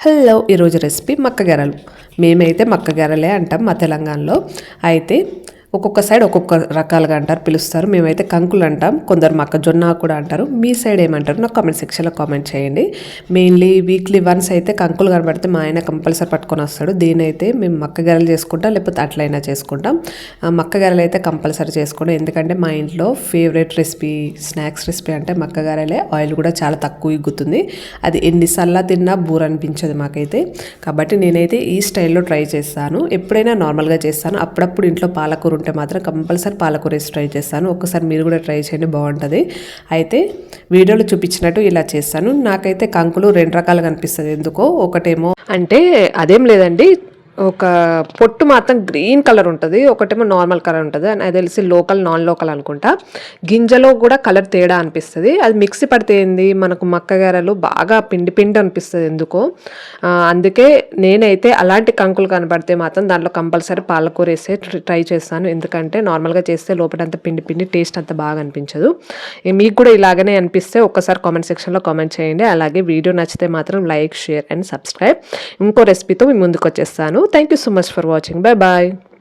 Hello, ఈరోజు recipe మక్క గారెలు. మేమైతే మక్క గారెలే అంటాం మా తెలంగాణలో. అయితే ఒక్కొక్క సైడ్ ఒక్కొక్క రకాలుగా అంటారు, పిలుస్తారు. మేమైతే కంకులు అంటాం, కొందరు మొక్కజొన్న కూడా అంటారు. మీ సైడ్ ఏమంటారు నాకు కామెంట్ సెక్షన్లో కామెంట్ చేయండి. మెయిన్లీ వీక్లీ వన్స్ అయితే కంకులు కనబడితే మా ఆయన కంపల్సరీ పట్టుకొని వస్తాడు. దీనైతే మేము మక్క గారెలు చేసుకుంటాం, లేకపోతే అట్లయినా చేసుకుంటాం. మక్క గారెలు అయితే కంపల్సరీ చేసుకుంటాం, ఎందుకంటే మా ఇంట్లో ఫేవరెట్ రెసిపీ, స్నాక్స్ రెసిపీ అంటే మక్క గారెలే. ఆయిల్ కూడా చాలా తక్కువ ఇగ్గుతుంది, అది ఎన్నిసార్లు తిన్నా బోర్ అనిపించదు మాకైతే. కాబట్టి నేనైతే ఈ స్టైల్లో ట్రై చేస్తాను. ఎప్పుడైనా నార్మల్గా చేస్తాను, అప్పుడప్పుడు ఇంట్లో పాలకూర ఉంటే మాత్రం కంపల్సరీ పాలకూర వేసి ట్రై చేస్తాను. ఒక్కసారి మీరు కూడా ట్రై చేయండి, బాగుంటుంది. అయితే వీడియోలో చూపించినట్టు ఇలా చేస్తాను. నాకైతే కంకులు రెండు రకాలుగా అనిపిస్తుంది ఎందుకో. ఒకటేమో అంటే అదేం లేదండి, ఒక పొట్టు మాత్రం గ్రీన్ కలర్ ఉంటుంది, ఒకటేమో నార్మల్ కలర్ ఉంటుంది. అది తెలిసి లోకల్ నాన్ లోకల్ అనుకుంటా. గింజలో కూడా కలర్ తేడా అనిపిస్తుంది. అది మిక్సీ పడితే ఏంది మనకు మక్క గారెలు బాగా పిండి పిండి అనిపిస్తుంది ఎందుకో. అందుకే నేనైతే అలాంటి కంకులు కనబడితే మాత్రం దాంట్లో కంపల్సరీ పాలకూర వేసే ట్రై చేస్తాను, ఎందుకంటే నార్మల్గా చేస్తే లోపలంతా పిండి పిండి టేస్ట్ అంత బాగా అనిపించదు. మీకు కూడా ఇలాగనే అనిపిస్తే ఒక్కసారి కామెంట్ సెక్షన్లో కామెంట్ చేయండి. అలాగే వీడియో నచ్చితే మాత్రం లైక్, షేర్ అండ్ సబ్స్క్రైబ్. ఇంకో రెసిపీతో మీ ముందుకు వచ్చేస్తాను. Thank you so much for watching. Bye bye.